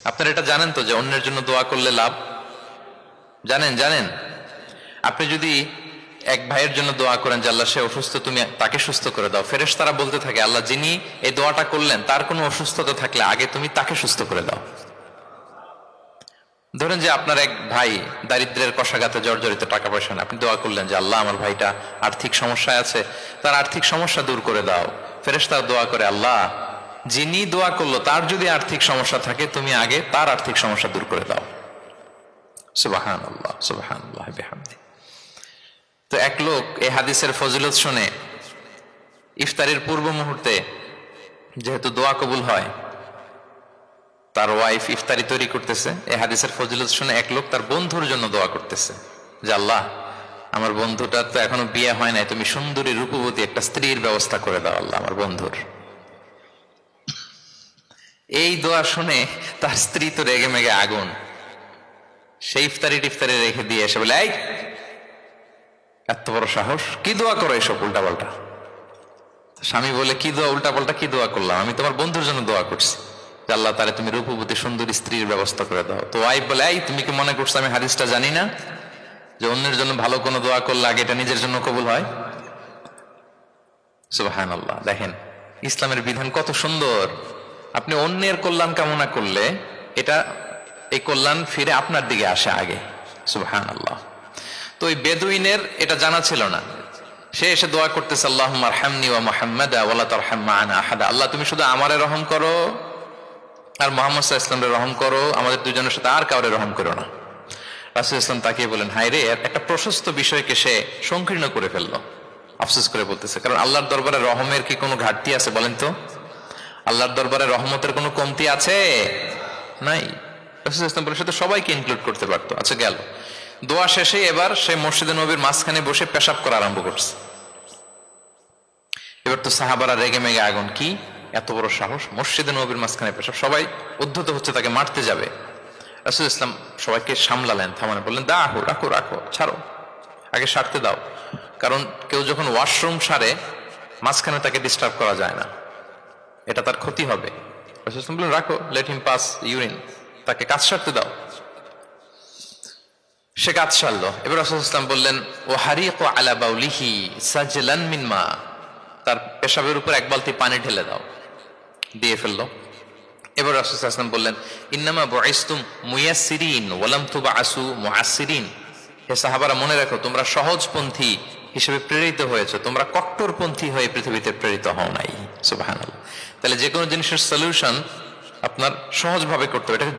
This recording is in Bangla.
আপনারা এটা জানেন তো যে অন্যের জন্য দোয়া করলে লাভ? জানেন জানেন আপনি যদি এক ভাইয়ের জন্য দোয়া করেন যে আল্লাহ সে অসুস্থ, তুমি তাকে সুস্থ করে দাও, ফেরেশতারা বলতে থাকে আল্লাহ যিনি এই দোয়াটা করলেন তার কোনো অসুস্থতা থাকলে আগে তুমি তাকে সুস্থ করে দাও। ধরেন যে আপনার এক ভাই দারিদ্রের কষাঘাতে জর্জরিত, টাকা পয়সা না, আপনি দোয়া করলেন যে আল্লাহ আমার ভাইটা আর্থিক সমস্যায় আছে, তার আর্থিক সমস্যা দূর করে দাও। ফেরেশতারা দোয়া করে আল্লাহ যিনি দোয়া করলো তার যদি আর্থিক সমস্যা থাকে তুমি আগে তার আর্থিক সমস্যা দূর করে দাও। সুবহানাল্লাহ সুবহানাল্লাহ বিহামদি। তো এক লোক এই হাদিসের ফজিলত শুনে ইফতারের পূর্ব মুহূর্তে, যেহেতু দোয়া কবুল হয়, তার ওয়াইফ ইফতারি তৈরি করতেছে, এই হাদিসের ফজিলত শুনে এক লোক তার বন্ধুর জন্য দোয়া করতেছে যে আল্লাহ আমার বন্ধুটার তো এখনো বিয়ে হয় নাই, তুমি সুন্দরী রূপবতী একটা স্ত্রীর ব্যবস্থা করে দাও আল্লাহ আমার বন্ধুর। এই দোয়া শুনে তার স্ত্রী তো রেগে মেগে আগুন, সেই ইফতারি টিফতারি রেখে দিয়ে এসে বলে এই এত বড় সাহস, কি দোয়া করো এসব উল্টাপাল্টা। স্বামী বলে কি দোয়া উল্টাপাল্টা, কি দোয়া করলাম, আমি তোমার বন্ধুর জন্য দোয়া করছি যে আল্লাহ তারে তুমি রূপবতী সুন্দরী স্ত্রীর ব্যবস্থা করে দাও। তো ওয়াইফ বলে এই তুমি কি মনে করছো আমি হাদিসটা জানি না যে অন্যের জন্য ভালো কোনো দোয়া করলে আগে এটা নিজের জন্য কবুল হয়? সুবহানাল্লাহ। দেখেন ইসলামের বিধান কত সুন্দর। আপনি অন্যের কল্যাণ কামনা করলে এটা এই কল্যাণ ফিরে আপনার দিকে আসে আগে। সুবহানাল্লাহ। তো ওই বেদুইনের এটা জানা ছিল না, সে এসে দোয়া করতেছে আল্লাহুম্মা আরহামনি ওয়া মুহাম্মাদা ওয়া লা তারহাম মা'ানা আহাদা, আল্লাহ তুমি শুধু আমারে রহম করো আর মুহাম্মদ সাল্লাল্লাহু আলাইহি ওয়াসাল্লামের রহম করো, আমাদের দুজনের সাথে আর কাউরে রহম করো না। রাসূল ইসলাম তাকিয়ে বলেন হায় রে, একটা প্রশস্ত বিষয়কে সে সংকীর্ণ করে ফেললো। আফসোস করে বলতেছে, কারণ আল্লাহর দরবারে রহমের কি কোনো ঘাটতি আছে বলেন তো? আল্লাহর দরবারে রহমতের কোনো কমতি আছে? নাই। রাসূল ইসলাম বলে সে তো সবাইকে ইনক্লুড করতে পারতো। আচ্ছা গেল, দোয়া শেষে এবার সে মসজিদে নববীর মাঝখানে বসে পেশাব করা আরম্ভ করছে। এবার তো সাহাবারা রেগে মেগে আগুন, কি এত বড় সাহস, মসজিদে নববীর মাঝখানে পেশাব, সবাই উদ্ধত হচ্ছে তাকে মারতে যাবে। রাসূল ইসলাম সবাইকে সামলালেন, থামালেন, বললেন দাও, রাখো রাখো, ছাড়ো, আগে সারতে দাও, কারণ কেউ যখন ওয়াশরুম সারে মাঝখানে তাকে ডিস্টার্ব করা যায় না, এটা তার ক্ষতি হবে। রাসূল ইসলাম বললেন রাখো, লেট হিম পাস ইউরিন, তাকে কাজ সারতে দাও। সে কাজ সারলো। এবার রাসূল ইসলাম বললেন ও হারিকু আলা বাউলিহি সাজলান মিন মা, তার পেশাবের উপর এক বালতি পানি ঢেলে দাও, দিয়ে ফেললো। এবার রাসূল সাল্লাল্লাহু আলাইহি ওয়াসাল্লাম বললেন ইন্নামা বুইসতুম মুয়াসসিরিন ওয়া লাম তুবআসু মুআসসিরিন, হে সাহাবারা মনে রাখো তোমরা সহজপন্থী হিসেবে প্রেরিত হয়েছে, তোমরা কট্টরপন্থী হয়ে পৃথিবীতে প্রেরিত হও নাই। সুবহানাল্লাহ। তাহলে যে কোনো জিনিসের সলিউশন আপনার সহজভাবে করতে হবে। এটা